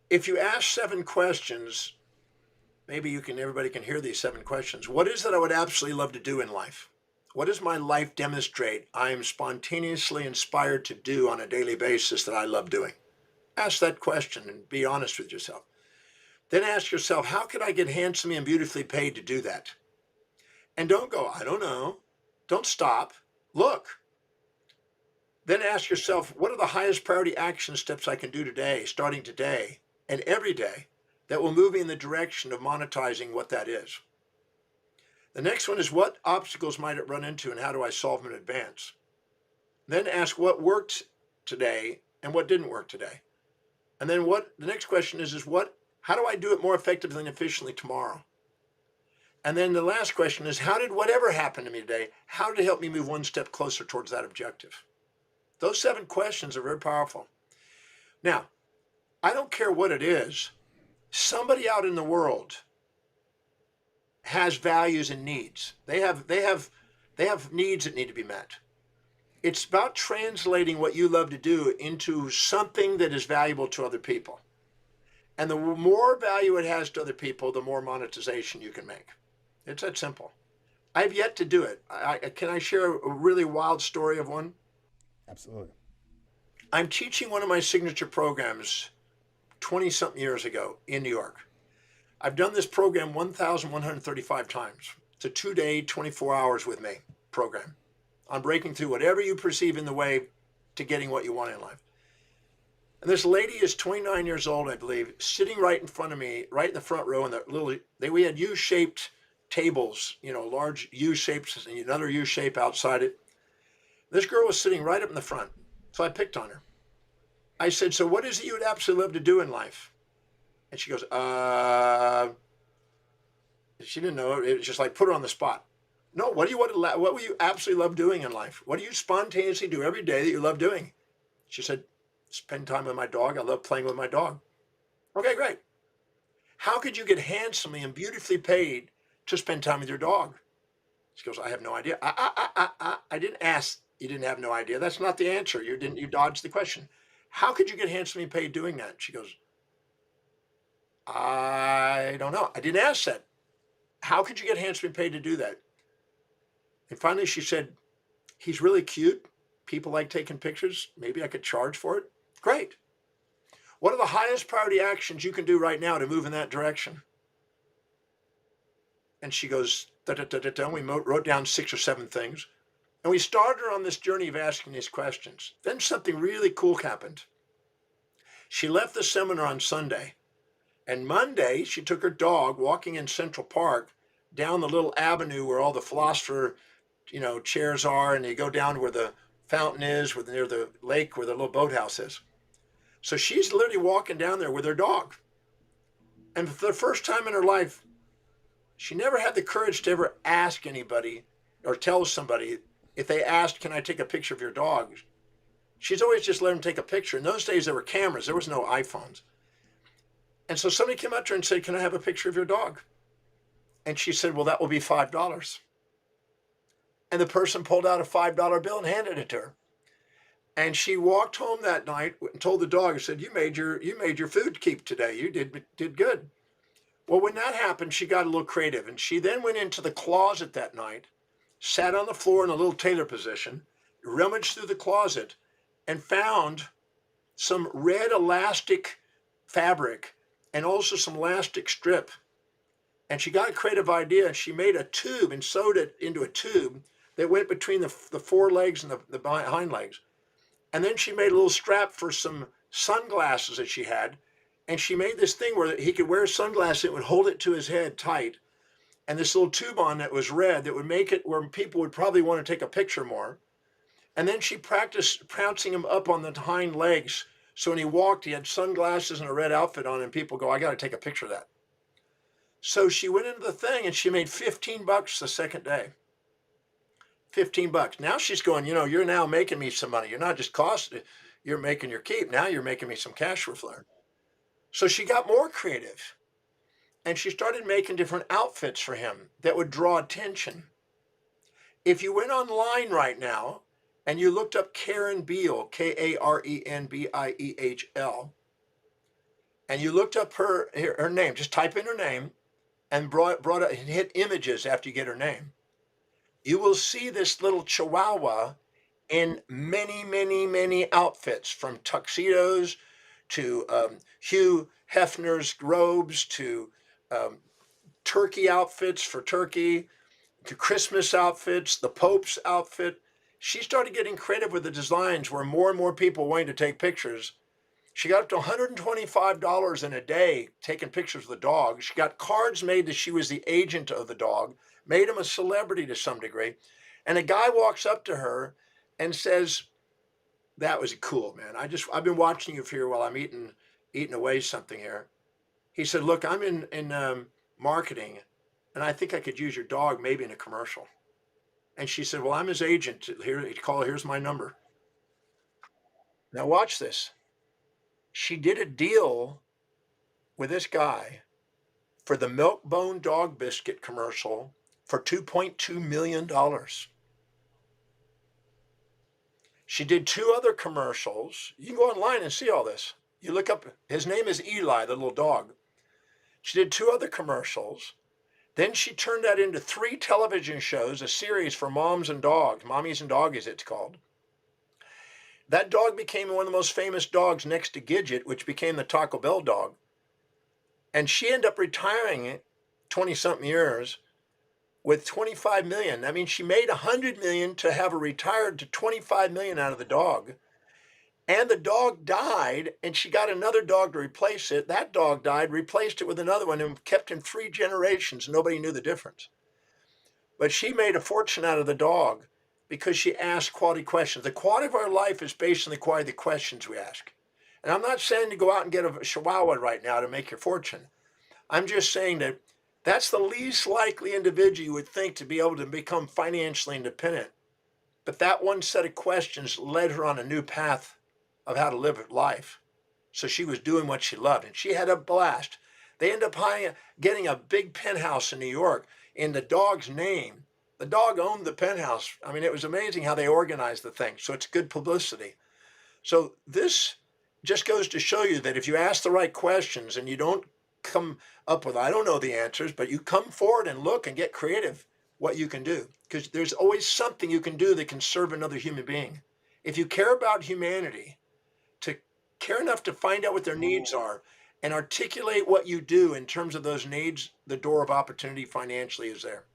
If you ask 7 questions, maybe everybody can hear these 7 questions. What is it I would absolutely love to do in life? What does my life demonstrate I am spontaneously inspired to do on a daily basis that I love doing? Ask that question and be honest with yourself. Then ask yourself, how can I get handsomely and beautifully paid to do that? And don't go, I don't know. Don't stop. Look. Then ask yourself, what are the highest priority action steps I can do today, starting today and every day, that will move me in the direction of monetizing what that is? The next one is, what obstacles might it run into and how do I solve them in advance? Then ask what worked today and what didn't work today. And then the next question is how do I do it more effectively and efficiently tomorrow? And then the last question is, how did whatever happen to me today, how did it help me move one step closer towards that objective? Those 7 questions are very powerful. Now, I don't care what it is. Somebody out in the world has values and needs. They have needs that need to be met. It's about translating what you love to do into something that is valuable to other people. And the more value it has to other people, the more monetization you can make. It's that simple. I've yet to do it. Can I share a really wild story of one? Absolutely. I'm teaching one of my signature programs 20 something years ago in New York. I've done this program 1,135 times. It's a 2-day, 24 hours with me program on breaking through whatever you perceive in the way to getting what you want in life. And this lady is 29 years old, I believe, sitting right in front of me, right in the front row. And we had U-shaped tables, large U-shapes and another U-shape outside it. This girl was sitting right up in the front. So I picked on her. I said, so what is it you would absolutely love to do in life? And she goes, she didn't know. It was just like, put her on the spot. No, what would you absolutely love doing in life? What do you spontaneously do every day that you love doing? She said, spend time with my dog. I love playing with my dog. Okay, great. How could you get handsomely and beautifully paid to spend time with your dog? She goes, I have no idea. I didn't ask. You didn't have no idea. That's not the answer. You dodged the question. How could you get handsomely paid doing that? She goes, I don't know. I didn't ask that. How could you get handsomely paid to do that? And finally she said, he's really cute. People like taking pictures. Maybe I could charge for it. Great. What are the highest priority actions you can do right now to move in that direction? And she goes, da, da, da, da, da. We wrote down 6 or 7 things. And we started her on this journey of asking these questions. Then something really cool happened. She left the seminar on Sunday. And Monday, she took her dog walking in Central Park down the little avenue where all the philosopher, chairs are. And you go down where the fountain is, near the lake where the little boathouse is. So she's literally walking down there with her dog. And for the first time in her life, she never had the courage to ever ask anybody or tell somebody if they asked, can I take a picture of your dog? She's always just let them take a picture. In those days, there were cameras. There was no iPhones. And so somebody came up to her and said, can I have a picture of your dog? And she said, well, that will be $5. And the person pulled out a $5 bill and handed it to her. And she walked home that night and told the dog, I said, you made your food keep today. You did good. Well, when that happened, she got a little creative. And she then went into the closet that night, sat on the floor in a little tailor position, rummaged through the closet, and found some red elastic fabric and also some elastic strip. And she got a creative idea, and she made a tube and sewed it into a tube that went between the forelegs and the hind legs. And then she made a little strap for some sunglasses that she had. And she made this thing where he could wear sunglasses. It would hold it to his head tight. And this little tube on that was red that would make it where people would probably want to take a picture more. And then she practiced pouncing him up on the hind legs. So when he walked, he had sunglasses and a red outfit on, and people go, I got to take a picture of that. So she went into the thing and she made $15 the second day. $15. Now she's going, you're now making me some money. You're not just you're making your keep. Now you're making me some cash flow. So she got more creative and she started making different outfits for him that would draw attention. If you went online right now and you looked up Karen Beal, Karenbiehl, and you looked up her name, just type in her name and brought up, hit images after you get her name, you will see this little chihuahua in many, many, many outfits, from tuxedos to Hugh Hefner's robes to um, turkey outfits for turkey to Christmas outfits, the Pope's outfit. She started getting creative with the designs where more and more people wanted to take pictures. She got up to $125 in a day taking pictures of the dog. She got cards made that she was the agent of the dog, made him a celebrity to some degree. And a guy walks up to her and says, "That was cool, man. I've been watching you for here while I'm eating away something here." He said, "Look, I'm in marketing, and I think I could use your dog maybe in a commercial." And she said, "Well, I'm his agent. Here's my number." Now watch this. She did a deal with this guy for the Milk-Bone dog biscuit commercial for $2.2 million. She did two other commercials. You can go online and see all this. You look up, his name is Eli, the little dog. She did two other commercials. Then she turned that into 3 television shows, a series for moms and dogs, mommies and doggies, it's called. That dog became one of the most famous dogs next to Gidget, which became the Taco Bell dog. And she ended up retiring 20 something years with 25 million. That means she made 100 million to have her retired to 25 million out of the dog. And the dog died, and she got another dog to replace it. That dog died, replaced it with another one, and kept him 3 generations. Nobody knew the difference. But she made a fortune out of the dog because she asked quality questions. The quality of our life is based on the quality of the questions we ask. And I'm not saying to go out and get a chihuahua right now to make your fortune. I'm just saying that that's the least likely individual you would think to be able to become financially independent. But that one set of questions led her on a new path of how to live life. So she was doing what she loved, and she had a blast. They ended up getting a big penthouse in New York in the dog's name. The dog owned the penthouse. I mean, it was amazing how they organized the thing. So it's good publicity. So this just goes to show you that if you ask the right questions and you don't come up with, I don't know the answers, but you come forward and look and get creative what you can do, because there's always something you can do that can serve another human being. If you care about humanity, to care enough to find out what their needs are and articulate what you do in terms of those needs, the door of opportunity financially is there.